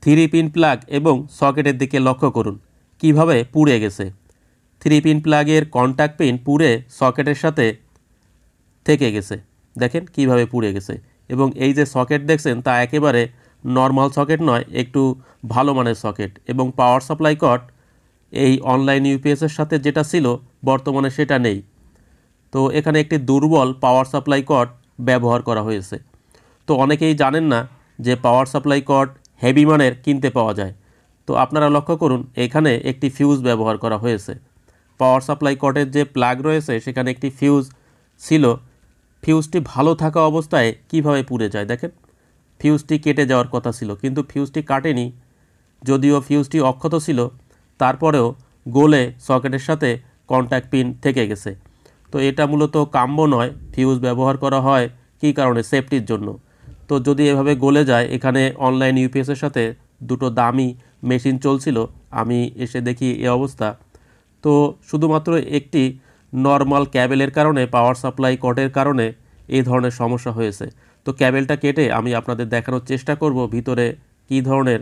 3 pin plug এবং সকেটের দিকে লক্ষ্য করুন কিভাবে পুড়ে গেছে। 3 পিন প্লাগের কন্ট্যাক্ট পিন পুড়ে সকেটের সাথে থেকে গেছে, দেখেন কিভাবে পুড়ে গেছে। এবং এই যে সকেট দেখছেন তা একেবারে নর্মাল সকেট নয়, একটু ভালো মানের সকেট। এবং পাওয়ার সাপ্লাই কর্ড এই অনলাইন ইউপিএসের সাথে যেটা ছিল বর্তমানে সেটা নেই। তো এখানে একটি দুর্বল পাওয়ার সাপ্লাই কর্ড ব্যবহার করা হয়েছে। তো অনেকেই জানেন না যে পাওয়ার সাপ্লাই কর্ড হেভি মানের কিনতে পাওয়া যায়। তো আপনারা লক্ষ্য করুন এখানে একটি ফিউজ ব্যবহার করা হয়েছে। পাওয়ার সাপ্লাই কর্ডের যে প্লাগ রয়েছে সেখানে একটি ফিউজ ছিল। ফিউজটি ভালো থাকা অবস্থায় কিভাবে পুড়ে যায় দেখেন। ফিউজটি কেটে যাওয়ার কথা ছিল কিন্তু ফিউজটি কাটেনি। যদিও ফিউজটি অক্ষত ছিল তারপরেও গোলে সকেটের সাথে কন্ট্যাক্ট পিন থেকে গেছে। তো এটা মূলত কাম্য নয়। ফিউজ ব্যবহার করা হয় কী কারণে? সেফটির জন্য। তো যদি এভাবে গলে যায়, এখানে অনলাইন ইউপিএসের সাথে দুটো দামি মেশিন চলছিল, আমি এসে দেখি এ অবস্থা। তো শুধুমাত্র একটি নর্মাল ক্যাবেলের কারণে, পাওয়ার সাপ্লাই কর্ডের কারণে এই ধরনের সমস্যা হয়েছে। তো ক্যাবেলটা কেটে আমি আপনাদের দেখানোর চেষ্টা করব ভিতরে কী ধরনের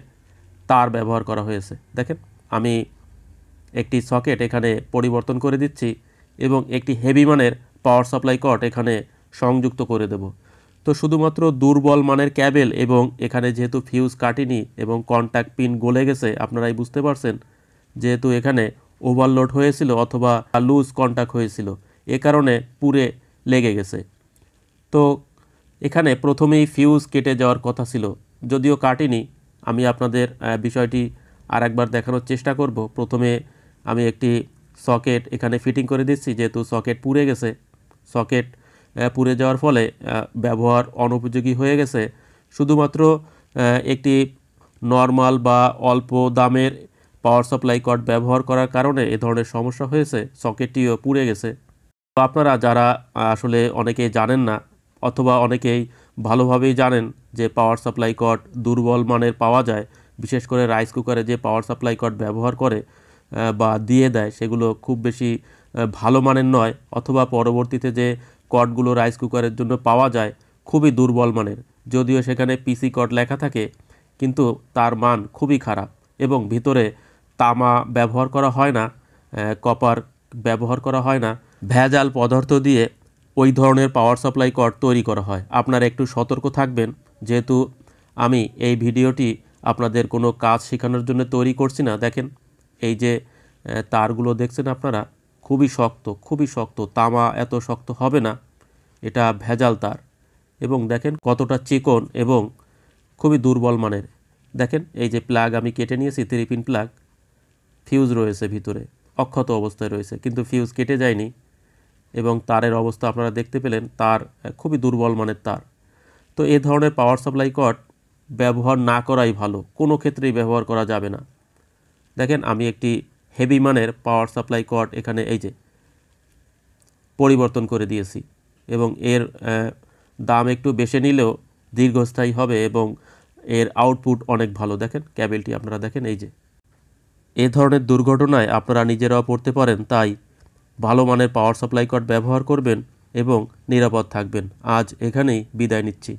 তার ব্যবহার করা হয়েছে। দেখেন আমি একটি সকেট এখানে পরিবর্তন করে দিচ্ছি এবং একটি হেভি মানের পাওয়ার সাপ্লাই কর্ড এখানে সংযুক্ত করে দেব। তো শুধুমাত্র দুর্বল মানের ক্যাবেল এবং এখানে যেহেতু ফিউজ কাটেনি এবং কন্ট্যাক্ট পিন গলে গেছে, আপনারাই বুঝতে পারছেন, যেহেতু এখানে ওভারলোড হয়েছিল অথবা লুজ কন্ট্যাক্ট হয়েছিল, এ কারণে পুড়ে লেগে গেছে। তো এখানে প্রথমেই ফিউজ কেটে যাওয়ার কথা ছিল, যদিও কাটেনি। আমি আপনাদের বিষয়টি আর একবার দেখানোর চেষ্টা করব। প্রথমে আমি একটি সকেট এখানে ফিটিং করে দিচ্ছি, যেহেতু সকেট পুড়ে গেছে। সকেট পুড়ে যাওয়ার ফলে ব্যবহার অনুপযোগী হয়ে গেছে। শুধুমাত্র একটি নর্মাল বা অল্প দামের পাওয়ার সাপ্লাই কর্ড ব্যবহার করার কারণে এ ধরনের সমস্যা হয়েছে, সকেটটিও পুড়ে গেছে। তো আপনারা যারা আসলে অনেকেই জানেন না অথবা অনেকেই ভালোভাবেই জানেন যে পাওয়ার সাপ্লাই কর্ড দুর্বল মানের পাওয়া যায়, বিশেষ করে রাইস কুকারে যে পাওয়ার সাপ্লাই কর্ড ব্যবহার করে বা দিয়ে দেয় সেগুলো খুব বেশি ভালো মানের নয়, অথবা পরবর্তীতে যে কর্ডগুলো রাইস কুকারের জন্য পাওয়া যায় খুবই দুর্বল মানের। যদিও সেখানে পিসি কর্ড লেখা থাকে কিন্তু তার মান খুবই খারাপ এবং ভিতরে তামা ব্যবহার করা হয় না, কপার ব্যবহার করা হয় না, ভেজাল পদার্থ দিয়ে ওই ধরনের পাওয়ার সাপ্লাই কর্ড তৈরি করা হয়। আপনারা একটু সতর্ক থাকবেন, যেহেতু আমি এই ভিডিওটি আপনাদের কোনো কাজ শেখানোর জন্য তৈরি করছি না। দেখেন এই যে তারগুলো দেখছেন আপনারা, খুবই শক্ত, খুবই শক্ত। তামা এত শক্ত হবে না, এটা ভেজাল তার। এবং দেখেন কতটা চিকন এবং খুবই দুর্বল মানের। দেখেন এই যে প্লাগ আমি কেটে নিয়েছি, 3 পিন প্লাগ, ফিউজ রয়েছে ভিতরে, অক্ষত অবস্থায় রয়েছে কিন্তু ফিউজ কেটে যায়নি। এবং তারের অবস্থা আপনারা দেখতে পেলেন, তার খুবই দুর্বল মানের তার। তো এই ধরনের পাওয়ার সাপ্লাই কর্ড ব্যবহার না করাই ভালো, কোনো ক্ষেত্রেই ব্যবহার করা যাবে না। দেখেন আমি একটি হেভি মানের পাওয়ার সাপ্লাই কর্ড এখানে এই যে পরিবর্তন করে দিয়েছি এবং এর দাম একটু বেশি নিলেও দীর্ঘস্থায়ী হবে এবং এর আউটপুট অনেক ভালো। দেখেন ক্যাবেলটি আপনারা দেখেন, এই যে এ ধরনের দুর্ঘটনায় আপনারা নিজেরাও পড়তে পারেন, তাই ভালো মানের পাওয়ার সাপ্লাই কর্ড ব্যবহার করবেন এবং নিরাপদ থাকবেন। আজ এখানেই বিদায় নিচ্ছি।